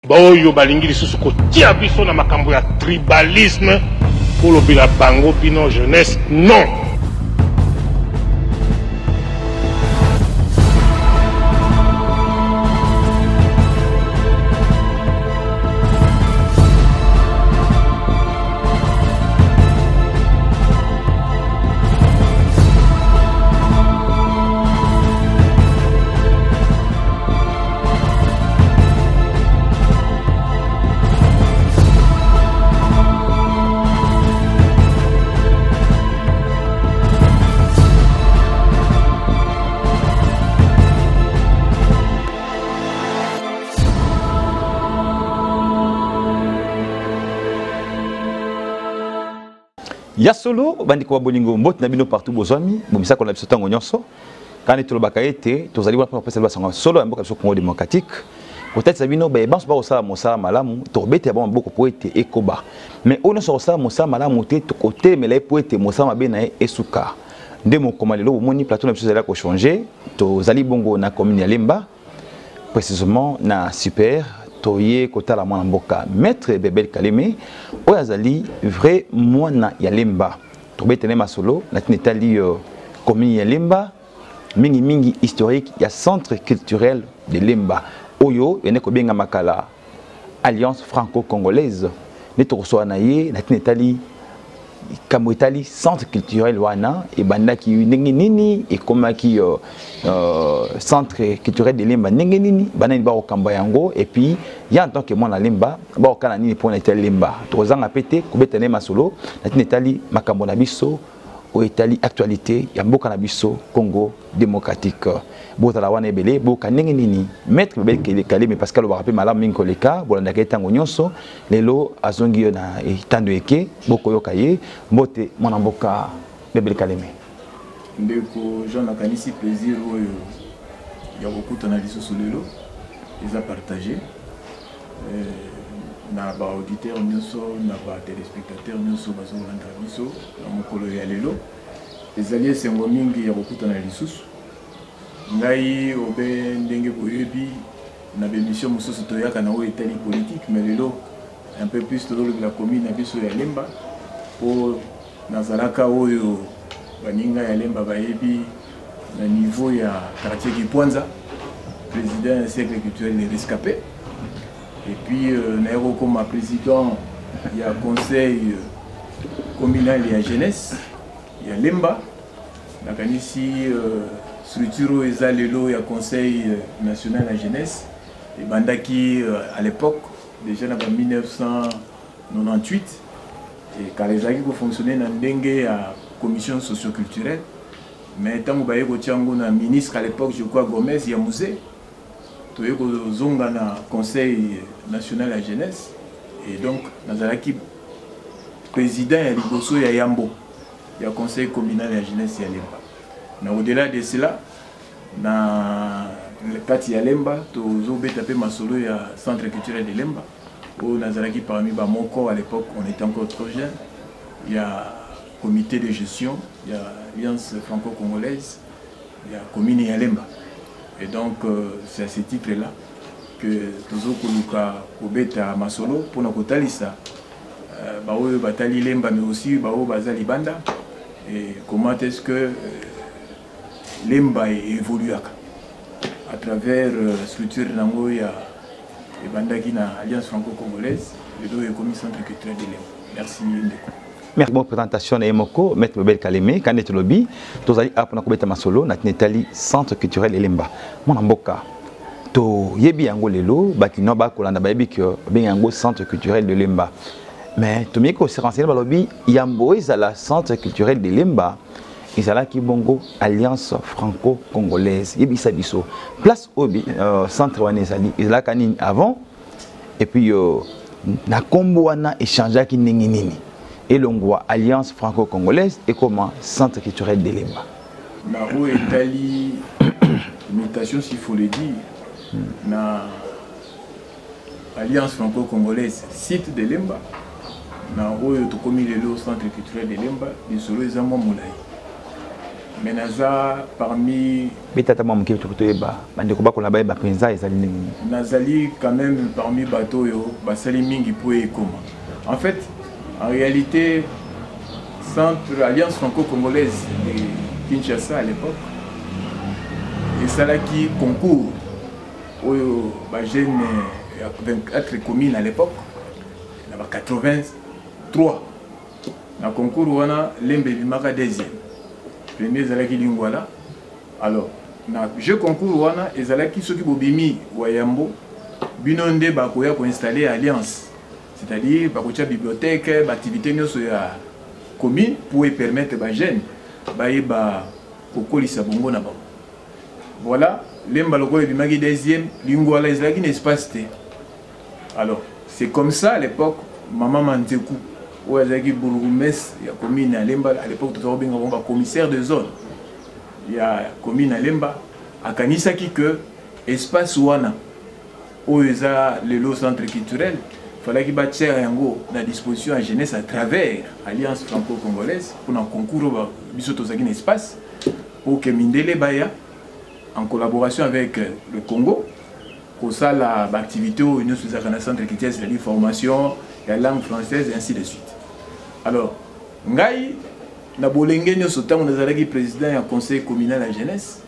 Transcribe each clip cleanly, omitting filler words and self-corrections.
Baoyo balingi lisusu kotia biso na makambo ya tribalisme pour lobela bango bino jeunesse non. Ya solo bandi ko bolingo mbot na bino partout bozami bomisa ko na biso tango nyonso quand to lobaka ete to zali pour passer basanga solo ya mboka biso Congo démocratique peut-être sabino ba banso ba osala mosala malamu to bete ba mboko po ete ekoba mais on so osala mosala malamu te to côté mais là po ete mosala mabe na esuka ndemo komalelo moni plateau na biso zali ko changer to zali bongo na commune ya Lemba précisément na super toye kotala mwana mboka maître Bebel Kaleme oyazali vrai mwana ya Lemba to betene masolo na tinetali commune ya Lemba mingi historique ya centre culturel de Lemba oyo ene ko benga makala alliance franco-congolaise ne to so na ye na tinetali Kamwetali centre culturel wana e bandaki nini e komaki centre culturel de Lemba nini banani ba okamba yango et puis ya en tant que mwana Lemba ba okana nini pona etali Lemba to zanga pété kubetane masolo na tinetali makambo na biso o etali actualité ya mboka na biso Congo démocratique botala wana ebele boka nini maître Bebel Kaleme parce que le rappel malam min koleka bolanda ketango nyonso lelo azongi na etando eke boko yokaye mbote mwana mboka Bebel Kaleme ndeko Jean nakanisi plaisir oyo ya kokutana lisusu lelo eza partager na ba auditeur nyonso na ba téléspectateur nyonso bazolanda biso na mokolo ya lelo ezali esengo mingi ya kokutana lisusu ngai obe ndenge boyebi na bémission mosusu toyaka na oyo etali politique mais lelo un peu plus tolobela commune na biso ya Lemba po nazalaka oyo baninga ya Lemba bayebi na niveau ya quartier Kipwanza président du cercle culturel des rescapés et puis naero comme président il y a conseil communal ya jeunesse ya Lemba nakanisi structure eza lelo ya conseil national la jeunesse et bandaki à l'époque déjà en 1998 et quand les acquis fonctionnaient dans ndenge ya commission socio-culturelle mais tant que baye ko tiango na ministre à l'époque je crois Gomez ya musée to yeko zonga na conseil national la jeunesse et donc nazalaki président ya liboso ya Yambo ya conseil communal ya jeunesse ya Lemba na au-delà de cela na le kati ya Lemba tozo beta pe masolo ya centre culturel de Lemba où nazalaki parmi ba moko à l'époque on était encore trop jeune il y a comité de gestion il y a alliance franco-congolaise il y a commune ya Lemba et donc c'est à ce titre là que tozo koluka obeta masolo pour na kotalisa ba oyo batali Lemba mais aussi ba oyo bazali banda et comment est-ce que Lemba évolue à travers structure nango ya bandaki na alliance franco-congolaise et do comme centre culturel de Lemba. Merci ndeko. Merci bonne présentation na Emoko maître Bebel Kaleme quand est lobby tozali apona kobeta masolo na tinetali centre culturel de Lemba mona mboka to yebi yango lelo bakino ba kolanda bayebi que ben yango centre culturel de Lemba mais to mieko se renseigner ba lobby yambo ezala centre culturel de Lemba ezala ki bongo alliance franco-congolaise yebisa biso place obi centre wana ezala kanini avant et puis na kombo wana échanger ki nini et l'ongwa alliance franco-congolaise et comment centre culturel de Lemba na o etali imitation s'il faut le dire na alliance franco-congolaise site de Lemba na o to komi lelo centre culturel de Lemba bisolo ezamo mulai mais naza parmi nazali quand même parmi bateau yo basali mingi pour ekoma. En fait, en réalité, Centre Alliance franco-congolaise de Kinshasa à l'époque, et ça là qui concourt aux jeunes 24 communes à l'époque, il y a 83. Dans le concours, on a l'Embébimaka deuxième. Premier, Zalaki Lingwala. Alors, dans le jeu concours, on a Zalaki Soki Bobimi Wayambo, Binonde Bakoya pour installer Alliance. C'est-à-dire, Bakocha bibliothèque, activité sur la commune pour permettre aux jeunes de Kokolisa Bongo na Bango. Voilà, l'Embaloko Bimaki deuxième, Lingwala Zalaki n'espace T. Alors, c'est comme ça à l'époque, Maman Mantekou. Où il y a la commune à Lemba, à l'époque, il y a un commissaire de zone. Il y a la commune à Lemba, à Kanisaki, que l'espace Ouana, où il y a le centre culturel, il fallait qu'il y ait la disposition à jeunesse à travers l'Alliance franco-congolaise pour un concours de espace pour que Mindele Baya, en collaboration avec le Congo, pour ça l'activité où il y a un centre culturel, c'est-à-dire formation, la langue française et ainsi de suite. Alors, Ngai, na bolenge nyo sotango nazalaki président du conseil communal de la jeunesse.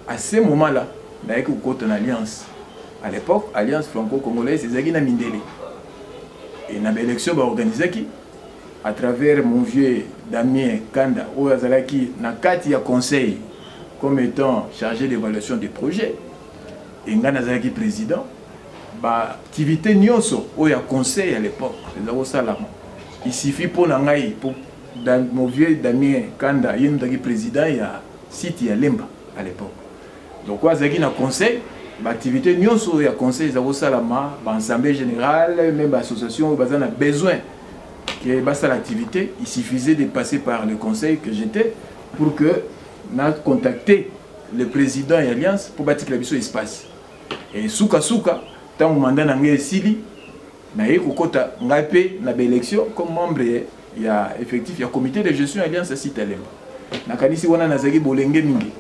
À ce moment-là, il y a une alliance. À l'époque, alliance franco-congolaise, c'est Zagina Mindele. Et il y a une élection organisée à travers mon vieux Damien Kanda, où il y a un conseil comme étant chargé d'évaluation des projets. Et il y a un président. L'activité Nyoso, où il y a un conseil à l'époque, il suffit pour mon vieux Damien Kanda, il y a un président, il y a un site à Lemba à l'époque. Donc, il y a un conseil, l'activité Nyoso, il y a un conseil, il y a un assemblée générale, même l'association, il y a besoin que l'activité, il suffisait de passer par le conseil que j'étais pour que nous contacter le président et l'Alliance pour bâtir l'espace. Et Souka, tant que mandat n'a sili, na kokota ngapé na élection comme membre il y a effectif il y a comité de gestion alliance site Lemba. Na kanisi wana nazaki bolenge mingi.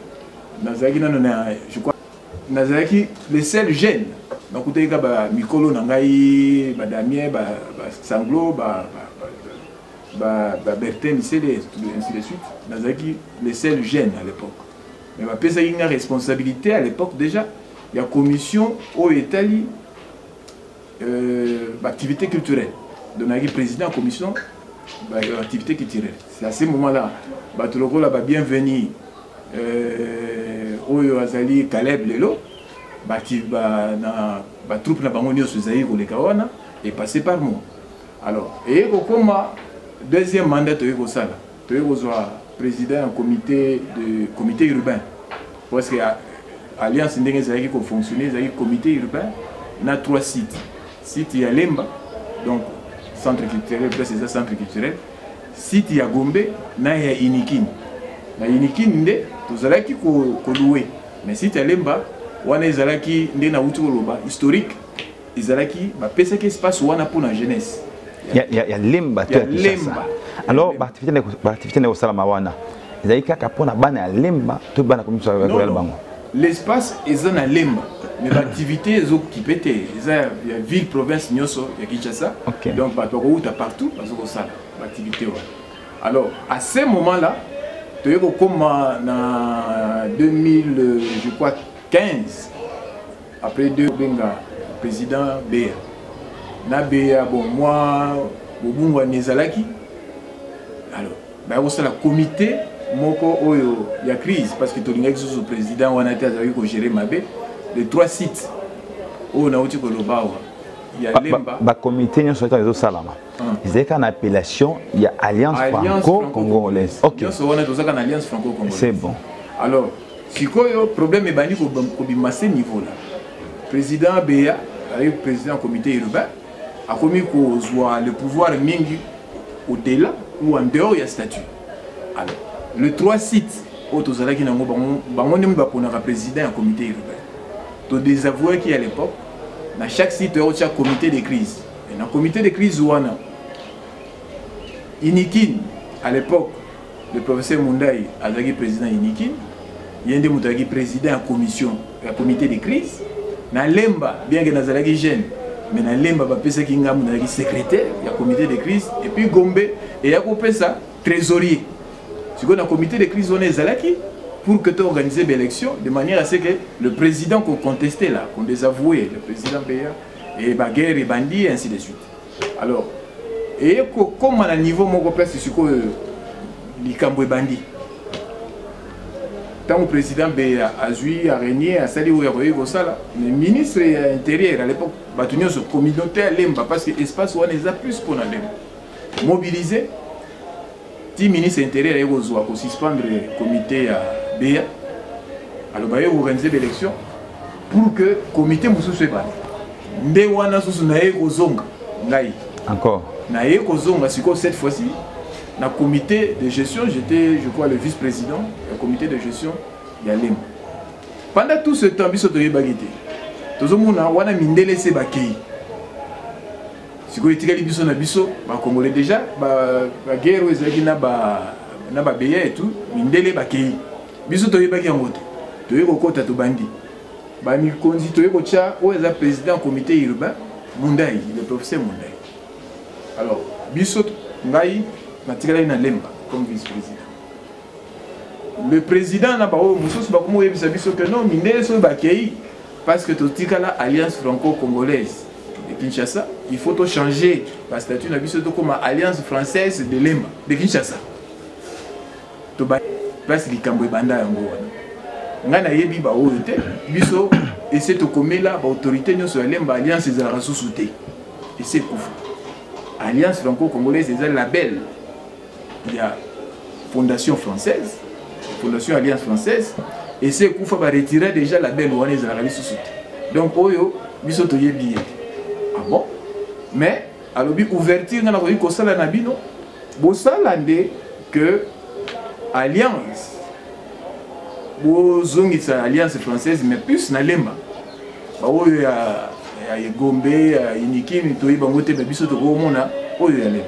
Nazaki na je crois nazaki les seuls jeunes. Donc kuteka ba mikolo na ngai ba Damien ba Sanglo ba Bertin Misele ainsi de suite. Nazaki les seuls jeunes à l'époque. Mais ba pesa une responsabilité à l'époque déjà. Il y a commission au Italie activité culturelle. Donc, il y a président de la commission d'activité culturelle. C'est à ce moment-là, Batoloko là, bienvenue au Azali Caleb Lelo, troupe na bangonio Suzaï ou les Kawana, est passé par moi. Alors, et comme deuxième mandat, tu es président du comité urbain. Parce que l'Alliance Ndenge qui fonctionne, le comité urbain, il y a 3 sites. Site il y a Lemba, donc centre culturel, c'est ça centre culturel. Site il y a Gombe, il y a Inikin. Na Inikin, tout ça qui loué. Mais site il y a Lemba, on a zalaki ndena utoloba historique. Izalaki ba pesa qui se passe wana pour la jeunesse. Il y a Lemba, tu as Lemba. Alors l'activité au salama wana. Izalaki kapona bana Lemba, tout bana comme ça avec le bango. L'espace est dans Lemba. Mais l'activité est occupée, il y a ville, province, Nyoso, il y a Kinshasa. Okay. Donc, tu as partout, parce que ça, l'activité. Alors, à ce moment-là, tu as comme en 2015, après deux président Béa. Na Béa, bon, moi, Bobungwa Nezalaki. Alors, il y a le comité, il y a crise, parce que tu as le président, on a été géré Mabé. Les 3 sites où on a eu il y a Lemba. Le comité nous sommes les Salama. Ils ont une appellation, il y a Alliance franco-congolaise. Ok. Alliance franco-congolaise. C'est bon. Alors, si le problème est banni au ce niveau là. Président Béa, le président du comité urbain, a commis le pouvoir mingi au-delà ou en dehors il y a statut. Alors, les 3 sites où on a un président du comité urbain. De désavouer qu'à l'époque, dans chaque site, il y a un comité de crise. Et dans le comité de crise, Inikin, à l'époque, le professeur Mundaï azaki président Inikin, yende mutaki président à commission, à comité de crise. Na lemba bien que nazalaki jeune, mais na lemba ba pesa ki ngamu nazalaki secrétaire ya comité de crise et puis Gombe et ya ko pesa trésorier. Si on a comité de crise on est zalaki pour que tu organises l'élection de manière à ce que le président qu'on contestait là, qu'on désavouait, le président Béa et Baguerre et Bandi et ainsi de suite. Alors et comme à niveau mon place c'est quoi Likambo et Bandi. Tant le président a joué, a régné, a sali ou a régné, le ministre de l'Intérieur à l'époque, a tenu ce communauté à l'Emba parce que l'espace où on est plus qu'on a l'Emba. Mobilisé, le ministre de l'Intérieur a suspendre le comité à BA. Alors, il a organisé l'élection pour que le comité ne soit pas. Encore. Cette fois-ci, dans le comité de gestion, j'étais, je crois, le vice-président du comité de gestion de l'EM. Pendant tout ce temps, il y a eu tout le monde a mindele se bakei. Si vous avez dit que Congolais déjà, la guerre na ba beya et tout, mindele bakei. Biso to yebaki ngoto. To yeko kota to bandi. Ba mi konzi to yeko cha o eza président comité urbain Mundaï, le professeur Mundaï. Alors, biso ngai Matikala na lemba comme vice-président. Le président n'a pas que non, parce que tout alliance franco-congolaise de Kinshasa, il faut changer la statut comme alliance française de Lemba de Kinshasa. Place likambo banda yango wana. Ngana yebi ba oyote biso essaie to komela ba autorité nyo sur Lemba alliance za rasusute. Et c'est pour alliance franco-congolaise c'est un label. Il y a Fondation française, Fondation Alliance française, et c'est qu'il faut retirer déjà la belle ouane des Arabes sous. Donc, oyo, biso toye billet. Ah bon? Mais, à l'objet ouverture, on a dit que ça la nabino, bon ça l'année que Alliance, bon zone c'est Alliance française, mais plus na lemba. Bah oyo ya Gombe, ya Inikim, toye bangote biso to ko mona, oyo ya lemba.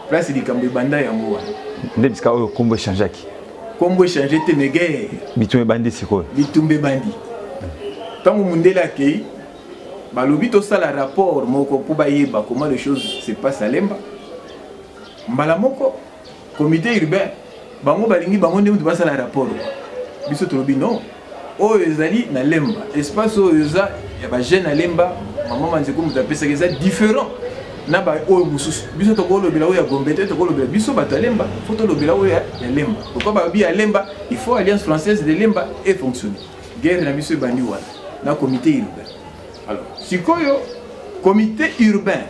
Place du Cambé Banda et Angoua. Ndebisika oyo kombo changer ki. Kombo changer te negue. Bitumbe bandi siko. Bitumbe bandi. Tango mundela kei, balobi to sala rapport moko pour bayeba comment les choses se passent à Lemba. Mbala moko comité urbain bango balingi bango ndemu to sala rapport. Biso to lobi non. Oyo ezali na Lemba. Espace oyo za ya ba jeune na Lemba, maman manzeko mutapesa que ça différent. Naba oyo mususu biso to ko lobela oyo ya Gombe te to ko lobela biso bato Lemba faut to lobela oyo ya Lemba pourquoi ba bi ya Lemba il faut alliance française de Lemba et fonctionner guerre na biso bandi wana na comité urbain. Alors sikoyo comité urbain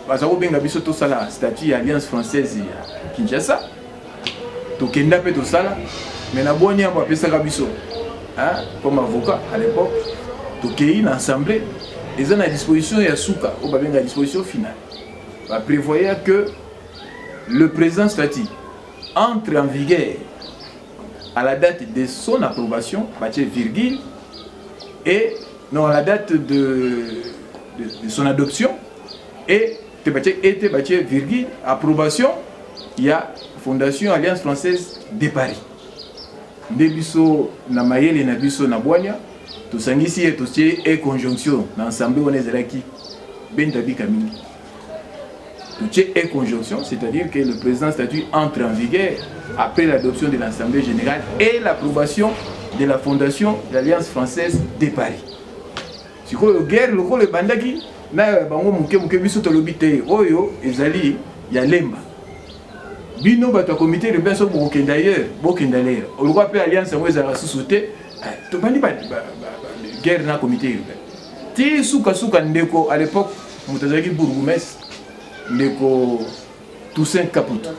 baza ko benga biso to sala statut ya alliance française ya Kinshasa to kenda pe to sala mais na boni amba pesa ka biso hein comme avocat à l'époque to kei na assemblée. Ils ont à disposition Yasuka, ou bien à disposition finale. Va prévoir que le présent statut entre en vigueur à la date de son approbation, virgule, et non à la date de son adoption, et virgule, approbation, il y a Fondation Alliance Française de Paris. Nebiso na mayele na biso na boanya. Tout ça ici est aussi et conjonction dans l'ensemble on est zalaki bendabi kamini. Tout est conjonction, c'est-à-dire que le présent statut entre en vigueur après l'adoption de l'Assemblée générale et l'approbation de la Fondation de l'Alliance française de Paris. Si vous avez guerre, le bandaki, na bango muke biso tolobite oyo ezali ya Lemba. Bino bato comité de benso boken d'ailleurs, on le rappelle alliance en weza susute. To bandi ba guerre na comité urbain. Ti suka ndeko à l'époque mutazaki bourgmestre ndeko Toussaint Kaputa.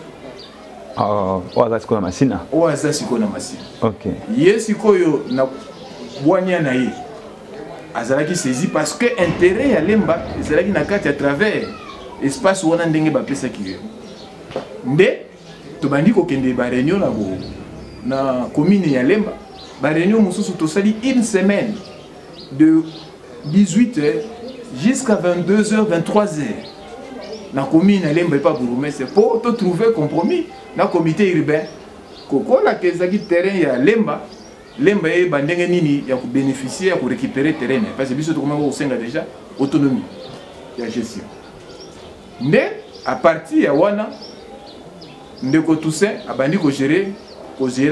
Oaza siko na masina. Oaza siko na masina. OK. Yesi koyo na bwanya na ye. Azalaki saisi parce que intérêt ya Lemba ezalaki na kati à travers espace wana ndenge ba pesa ki. Nde to bandi ko kende ba réunion na commune ya Lemba. La réunion Moussou Tosali une semaine de 18h jusqu'à 22h, 23h. na commune na lemba pas bourgmestre pour trouver compromis na comité urbain kokola kezaki terrain ya lemba e bandenge nini ya ko bénéficier ya ko récupérer terrain parce que biso to comment au senga déjà autonomie ya gestion mais à partir ya wana ndeko Toussaint abandi ko gérer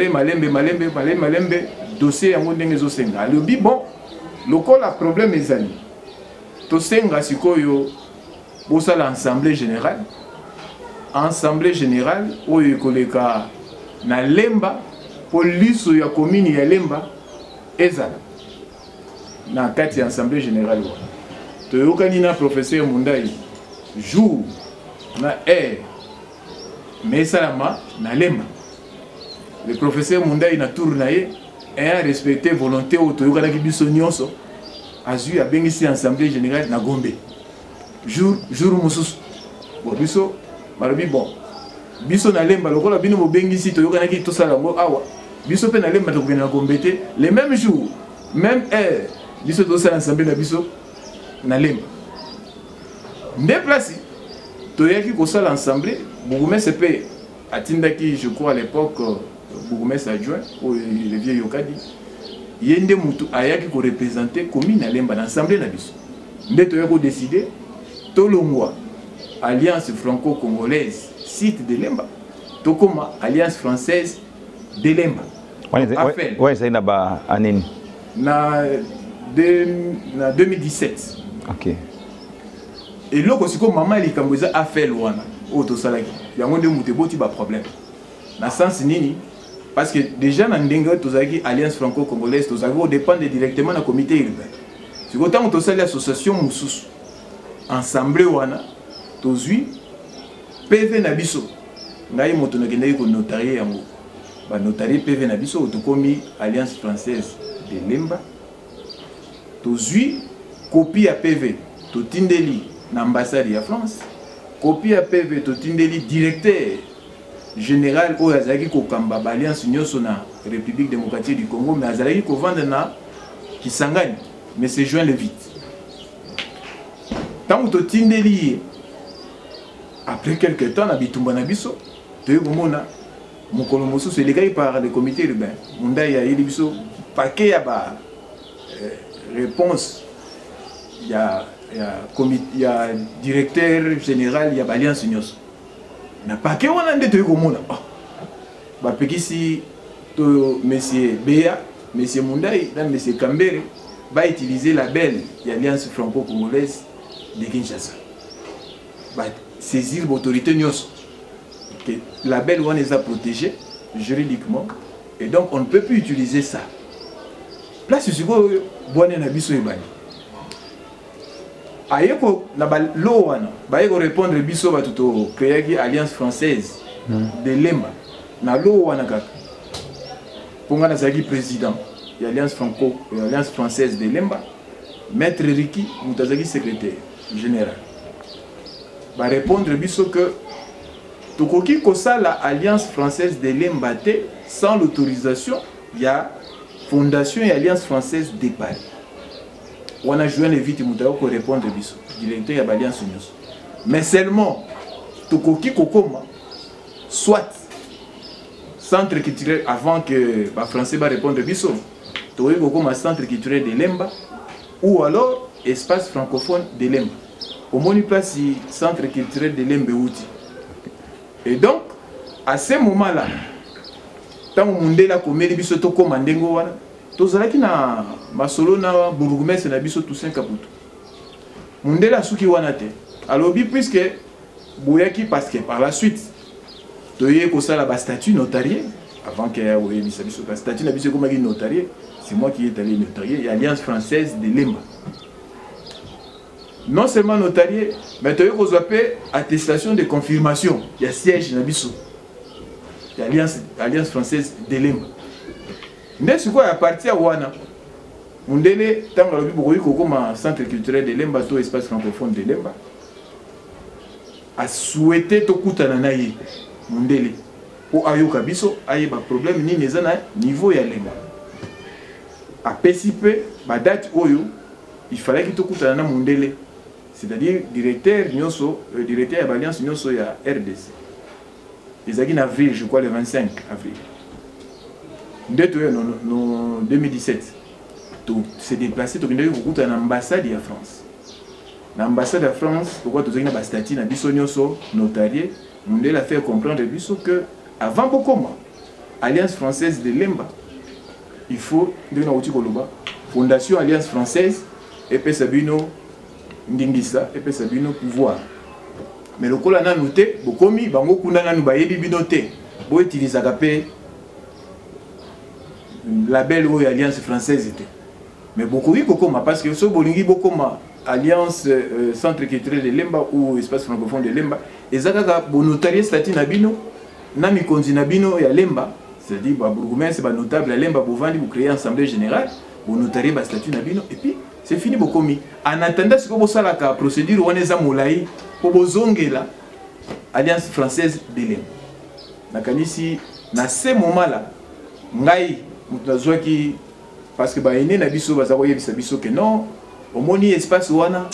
malembe dossier yango ndenge zo senga alobi bon lokola problème ezali to senga sikoyo bosala assemblée générale oyo ekoleka na lemba po liso ya commune ya lemba ezala na kati ya assemblée générale toyokani na professeur Mundai jour na heure mais esalama na lemba le professeur Mundai na tour na ye ayant respecté volonté oyo toyokanaki biso nyonso azwi abengisi assemblée générale na Gombe jour mosusu bon biso balobi bon biso na lemba lokola bino bobengisi toyokanaki tosala ngo awa biso pe na lemba tokokende na Gombe te le même jour même heure biso tosala assemblée na biso na lemba nde place toyaki kosala assemblée bourgmestre pe atindaki je crois à l'époque bourgmestre adjoint le vieux Yokadi yende mutu ayaki ko représenter commune na lemba na assemblée na biso nde toyaki décider tolongwa alliance franco-congolaise site de lemba tokoma alliance française de lemba ouais c'est na ba anini na 2017 OK et loko siko mama likambo eza affaire wana o to salaki yango nde mutu boti ba problème na sens nini parce que déjà na ndenge tozaki alliance franco-congolaise tozaki o dépendre directement na comité urbain siko tango to sali association mususu ensemble wana tozui PV na biso ngai moto nakendaki ko notarier yango ba notarier PV na biso tokomi alliance française de lemba tozui copie ya PV totindeli na ambassade ya France copie ya PV totindeli directeur général oyo azalaki kokamba ba alliance nyonso na République démocratique du Congo mais azalaki kovanda na Kisangani mais c'est joint le vite tant to tindeli après quelques temps na bitumba na biso toyo komona mokolo mosusu elekaki par le comité urbain Mundai ya yeli biso paquet ya ba réponse ya directeur général ya alliance nyonso na paquet wana nde toyo komona ba pekisi to monsieur Béa monsieur Mundai na monsieur Kambere va utiliser la belle alliance franco-congolaise de Kinshasa va saisir l'autorité nyos que la belle one est protégée juridiquement et donc on ne peut plus utiliser ça place siko bonne na biso ebani ayeko na ba lo wana ba yeko répondre biso ba tuto créer alliance française de lemba na lo wana kaka ponga na zaki président ya alliance française de lemba maître Riki Mutazaki secrétaire général va répondre biso que tokoki kosala alliance française de lemba te sans l'autorisation ya fondation et alliance française de Paris on a joué les vite mutako ko répondre biso directeur ya alliance nyos mais seulement tokoki kokoma soit centre culturel avant que ba français va répondre biso tokoki kokoma centre culturel de lemba ou alors espace francophone de lemba au moni place centre culturel de lemba outi et donc à ce moment là tant mundela komeli biso to koma ndengo wana tozalaki na masolo na bourgmestre na biso Toussaint Kaputu mundela suki wana te alobi puisque boyaki parce que par la suite toye ko sala ba statut notarié avant que oye biso ba statut na biso komaki notarié c'est moi qui est allé notarié alliance française de lemba non seulement notarié mais toye ko zappé attestation de confirmation il y a siège na biso alliance française de lemba nde siko ya parti wana mundele tanga lobi bokoyi kokoma centre culturel de lemba to espace francophone de lemba a souhaité to kutana na ye mundele po ayoka biso ayeba problème nini eza na niveau ya lemba a participer ba date oyo il fallait que to kutana na mundele c'est-à-dire directeur de l'Alliance Nyoso ya RDC. Ils ont en avril, je crois le 25 avril. En 2017, s'est déplacé pour l'ambassade de France. L'ambassade de France, pourquoi tu as un statut na biso nyoso notarié, on a fait comprendre que avant Bokoma, Alliance française de Lemba, il faut de Fondation Alliance française et puis Sabino Ndingisa et puis Sabino pouvoir. Mais le col a noté, Bokomi, Bango Kuna nous baye binoté, bo utiliser agapé label ou Alliance française était. Mais beaucoup oui Bokoma parce que ce bolingi Bokoma Alliance Centre culturel de Lemba ou espace francophone de Lemba, ezaka bonotarié statut nabino, na mikonzi nabino ya Lemba, c'est-à-dire ba bourgmestre ba notable Lemba bovandi vous créer assemblée générale, bonotarié ba statut nabino et puis c'est fini Bokomi. En attendant ce que vous savez la procédure on est à Moulaï pour bozongela Alliance française de Lemba. Nakanisi na ce moment là ngai mutazwaki parce que ba ene na biso bazakoye biso que non au moni espace wana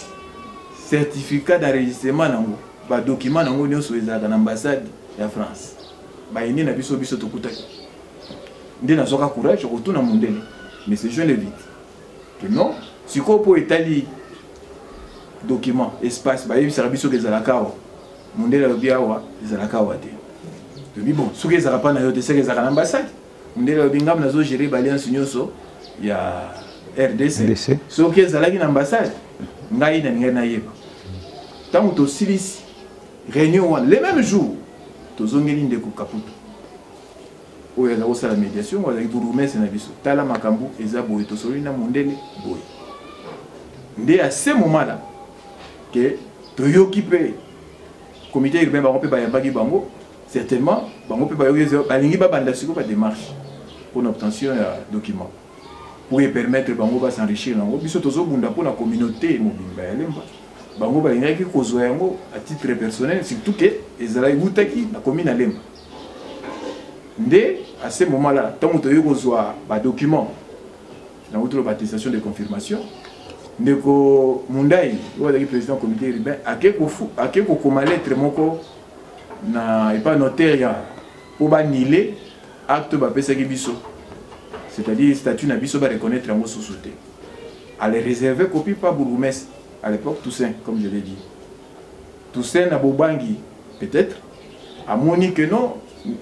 certificat d'enregistrement nango ba document nango nyonso ezaka na ambassade ya France ba ene na biso tokutaki nde nazoka courage retourna mondele mais c'est jeune vite que non si ko po etali document espace ba yebisa biso ke zalaka wa mondele lobia wa zalaka wa te de bon soki ezaka pa na yo te seke ezaka na ambassade mondele lobinga nazo gérer ba alliance nyonso ya RDC. So qui est à l'ambassade, ngai na ngai na yeba. Tant to silisi réunion les mêmes jours, to zongeli ndeko kaputo. Oya na osala médiation wala iburume na biso. Tala makambu ezabo to solina mondele boy. Ndé à ce moment-là que to yokipe comité urbain ba rompe ba yambaki bango, certainement bango pe ba yokipe balingi ba banda siko ba démarche pour l'obtention de documents. Pour permettre bango ba s'enrichir nango biso tozo bunda pour la communauté mobimba ya Lemba bango ba ngaki kozwa yango à titre personnel surtout que ezala ibutaki na commune ya Lemba ndé à ce moment là tant to yokozwa ba document na outre ba attestation de confirmation ndeko Mundai wala ki président comité urbain akeko koma lettre moko na et pas notaire pour ba niler acte ba pesa ki biso. C'est-à-dire statut n'a pas reconnaître en société. Elle est réservée copie par bourgmestre à l'époque Toussaint, comme je l'ai dit. Toussaint n'a Bobangi, peut-être, à moni que non,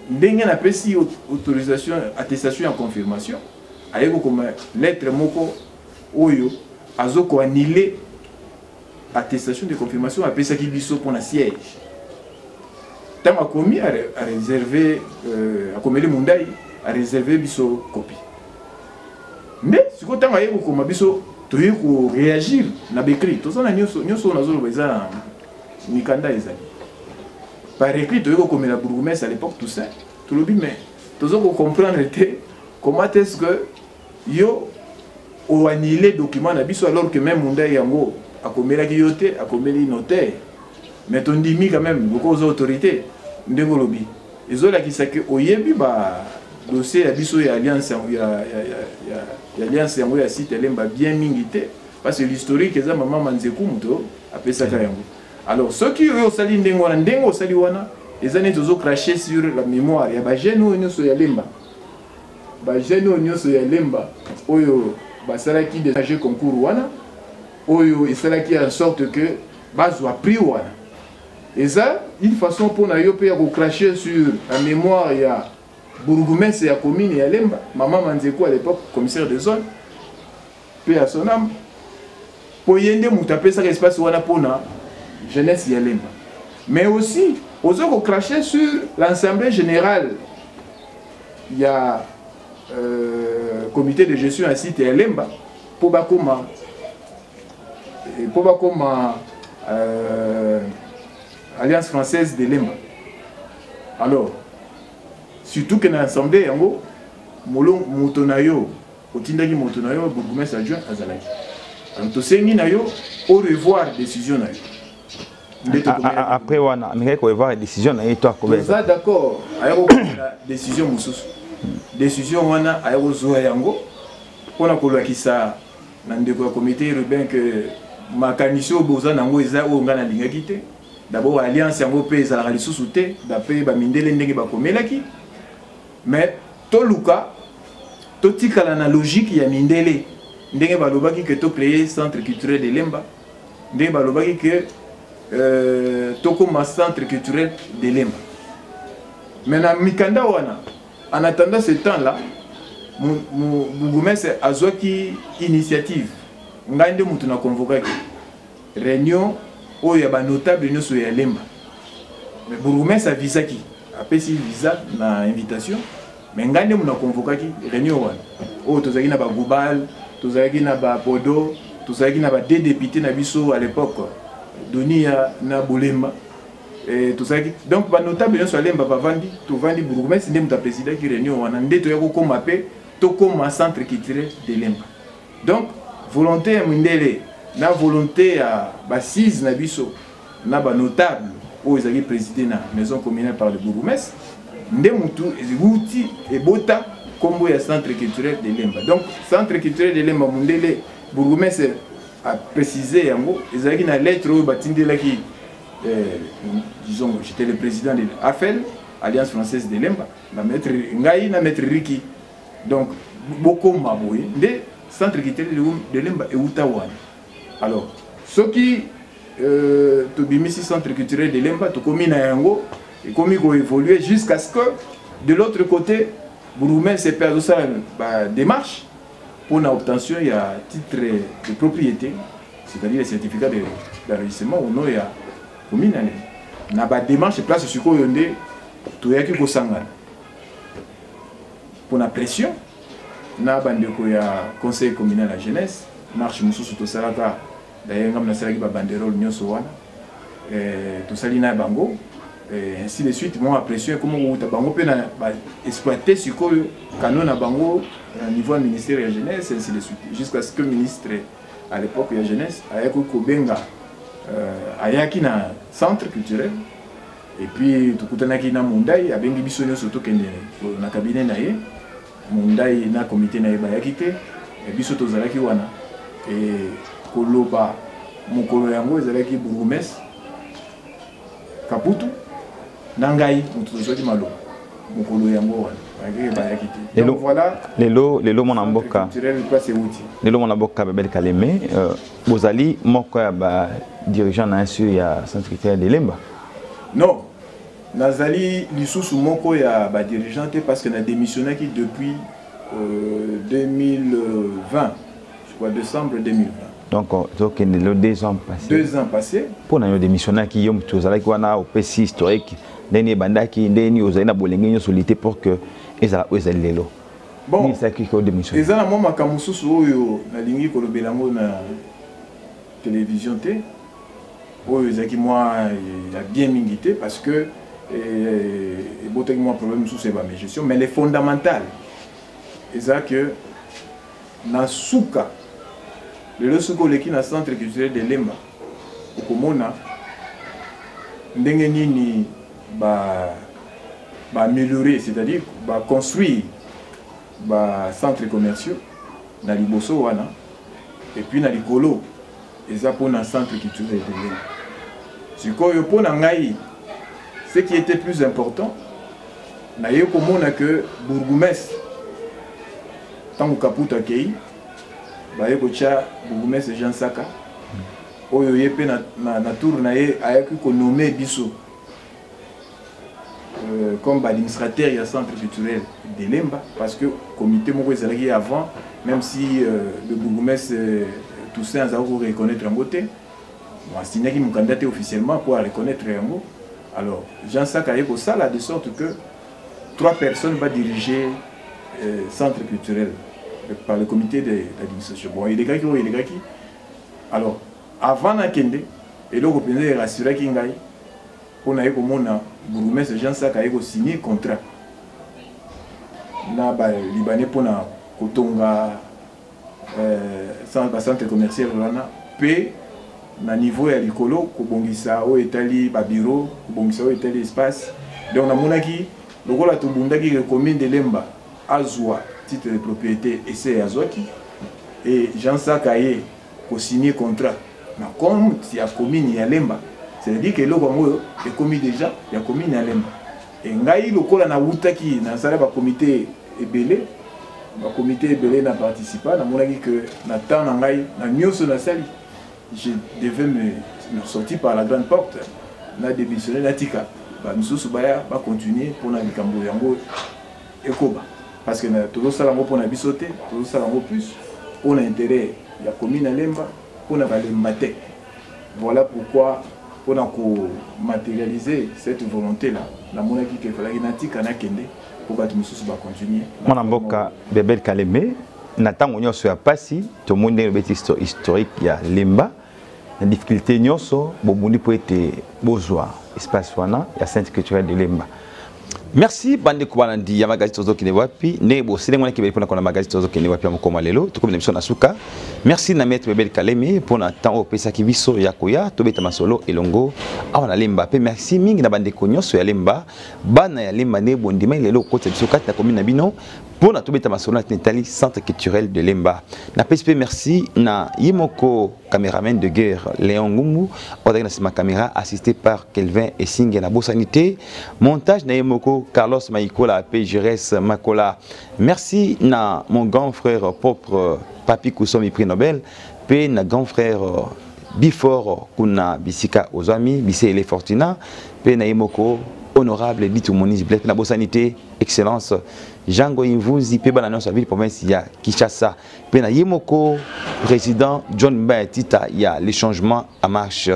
n'a pas si autorisation, attestation en confirmation. Aïe comme lettre moko oyo azoko annulé attestation de confirmation à pesa qui biso pour la siège. Tant a commis à réserver à commis le Mundai à réserver biso copie. Mais si vous avez réagir, na bécrit, tout ça, par écrit, comme la bourgmestre à l'époque, tout ça, tout le bien, mais tout ça, vous comprenez comment est-ce que yo ont annulé le document alors que même Munda Yango a commis la guillotte, a commis les notaires, mais on dit quand même, beaucoup d'autorités, ndengolobi. Ils ont la qui s'est que oyebi ba dossier abiso ya alliance ya alliance yango ya site Lemba bien mingité parce que l'historique eza maman Manzeku muto apesa ka yango. Alors ceux qui ont sali ndengo sali wana ezane tozo cracher sur la mémoire ya ba jeune nyonso ya Lemba. Ba jeune nyonso ya Lemba oyo basalaki de jeu concours wana oyo esalaki en sorte que bazwa prix wana. Et ça une façon pour na yo pe ya ko cracher sur la mémoire ya bourgmestre ya commune ya Lemba, maman Manzeku à l'époque commissaire de zone, puis à son âme, pour yende moutaper ça espace wana pona jeunesse ya Lemba. Mais aussi, aux autres cracher sur l'assemblée générale, il y a comité de gestion à site ya Lemba, pour bakoma Alliance française de Lemba. Alors, surtout que dans l'Assemblée, Molo Motonayo, Otindaki Motonayo, bourgmestre adjoint Azalaki. Alors, Tosengi Nayo, au revoir décision Nayo. Après, on a revoir la décision Nayo, toi, comment ça, d'accord, aéro la décision Moussous. Décision, on a aéro Zoyango, on a coloqué ça dans le comité urbain que makanisi oyo boza nango eza oyo nga nalingaki te. D'abord alliance yango mpe ezalaka lisusu te d'après bamindele ndenge bakomelaki. Mais toluka totikala na logique ya mindele ndenge balobaki ke to créer centre culturel de Lemba, ndenge balobaki ke tokoma centre culturel de Lemba. Mais na mikanda wana, en attendant ce temps-là, Bourgmestre azwaki initiative ngai nde mutu na convokaki réunion oyo ya ba notable nyonso ya Lemba. Mais Bourgmestre avisaki apesi visa na invitation, mais ngai nde mutu na convokaki réunion wana oyo tozalaki na ba Gubal, tozalaki na ba Podo, tozalaki na ba deux députés na biso à l'époque Donia na Bolemba. Donc ba notable nyonso ya Lemba bavandi tovandi Bourgmestre nde mutu président ki réunion wana nde toyako koma pe comme un centre culturel de Lemba. Donc, volonté à Mindele, na volonté à Bassise Nabiso, na ba notable, où ils avaient présidé la maison communale par le bourgmestre, Ndemutu, Ezigouti et Bota, comme un centre culturel de Lemba. Donc, centre culturel de Lemba, Mindele, bourgmestre a précisé, ils avaient une lettre où Batindela qui, disons, j'étais le président de l'AFEL, Alliance française de Lemba, la maître Ngaï, la maître Riki. Donc, beaucoup maboué, des centres culturels de Lemba et Outaouane. Alors, ce qui est centre culturel de Lemba, tout comme Yango, et comme il a évolué jusqu'à ce que, de l'autre côté, Bourgoumès s'est perdu sa démarche pour l'obtention il y a titre de propriété, c'est-à-dire le certificat d'enregistrement au nom de la commune. Il y a une démarche place sur quoi il y a tout y a qui pour la pression, na bandeko ya conseil communal à jeunesse, marche mususu to salaka, d'ailleurs ngam na salaki ba banderole nyonso wana, to salina bango, ainsi de suite, moi pression comment on ta bango pe na exploiter sur quoi canon na bango au niveau du ministère de la jeunesse, ainsi de suite, jusqu'à ce que le ministre à l'époque de la jeunesse ayako kobenga ayaki na centre culturel. Et puis tukutanaki na Mundai abengi biso nyonso to kende na cabinet na ye Mundai na comité na ye bayaki te e biso tozalaki wana e koloba mokolo yango ezalaki Bourgmestre Kaputu na ngai mutu tozalaki malo mokolo yango wana bayaki te. Donc voilà lelo mona mboka lelo mona mboka Bebel Kaleme bozali moko ya ba dirigeant na sur ya centre culturel de Lemba. Non, Nazali lisusu moko ya ba dirigeante parce que na démissionné qui depuis 2020, je crois décembre 2020. Donc les 2 ans passés. 2 ans passés. Pour na démissionné qui yom tozala ki wana au PC historique, ndeni bandaki ndeni ozali na bolenge nyo solité pour que ezali lelo. Bon, ni saki ko démissionné. Ezala mo makamususu oyo na lingi ko lobelango na télévision té. Oui, c'est moi, il a bien milité parce que il y a un problème sous ma gestion, mais les fondamentales, c'est que dans Souka, le Souka qui est dans le centre culturel de Lemba, au Komona, Ndengeni va améliorer, c'est-à-dire va construire des centres commerciaux dans Liboso, et puis dans Likolo, et ça pour un centre culturel de Lemba. Ce qui était plus important, c'est que Bourgmestre, tant que Kaputa Kei, Bourgmestre Jean Saka, na tour na ye ayaki ko nommé biso comme administrateur du centre culturel de Lemba parce que le comité moko ezalaki avant, même si le Bourgmestre Toussaint a reconnaître en beauté. Moi, signé mon candidat officiellement pour reconnaître Yango. Alors, Jean Saka est ça là de sorte que 3 personnes vont diriger le centre culturel par le comité d'administration. Bon, il est qui. Alors, avant Nakende, et le représentant est rassuré qu'il y a pour naïko mona Bourgmestre Jean Saka a signé contrat. Na ba Libanais pour na Kotonga centre commercial Rana P. Na niveau ya likolo kobongisa o etali ba bureau kobongisa o etali espace donc na monaki lokola to bundaki ke commune de Lemba azwa titre de propriété et c'est azwaki et Jean Sakaye ko signer contrat na compte ya commune ya Lemba. C'est-à-dire que le Congo est commis déjà, il y a commune ya Lemba. Et ngai lokola na wutaki na sala ba comité ebele, ba comité ebele na participa, na monaki que na temps na ngai na nyoso na sali. Je devais me sortir par la grande porte, na démissionner na tika. Ba misusu baya ba continuer pour na likambo yango ekoba. Parce que tout ça pour na bisoté, tout ça plus pour l'intérêt il y a commune à Lemba pour na Lembatek. Voilà pourquoi pour matérialiser cette volonté là la monarchie qui fallait natika na kende pour battre misusu ba continuer. Mon amboka Bebel Kalemé natango nyoso ya pasi to monde le historique ya Lemba la difficulté nyoso bobundi pour être bozwa espace wana ya centre culturel de Lemba. Merci bande kubalandi ya magazine tozo kine wapi ne bo sele ngwana kibeli pona kona magazine tozo kine wapi amukoma lelo to comme l'émission na suka. Merci na maître Bebel Kalemé pour na temps au pesa kibiso ya koya to beta masolo elongo awana Lemba pe merci mingi na bande konyoso ya Lemba bana ya Lemba ne bondima lelo ko tsebiso kat na commune na bino pour na to beta masolo na Tali centre culturel de Lemba. Na PSP merci na Yimoko caméraman de guerre Léon Ngumbu organisé ma caméra assisté par Kelvin et Singe na Bosanité montage na Yimoko Carlos Maïkola PGRS Makola. Merci na mon grand frère propre Papi Koussomi prix Nobel pe na grand frère Bifort kuna bisika ozami bise ele Fortuna pe na Yimoko honorable dit tout monis bled na Bosanité excellence Jango Invuzi pe bana notre ville province ya Kinshasa pe na Yimoko président John Mbaetita ya les changements à marche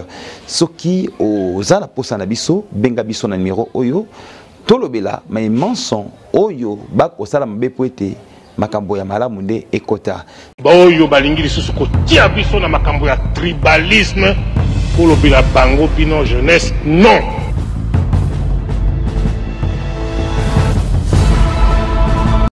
soki ozala posa na biso benga biso na numéro oyo tolobela mais menson oyo bakosala mabe po ete makambo ya malamu nde ekota baoyo balingi lisusu kotia biso na makambo ya tribalisme kolobela bango bino jeunesse non.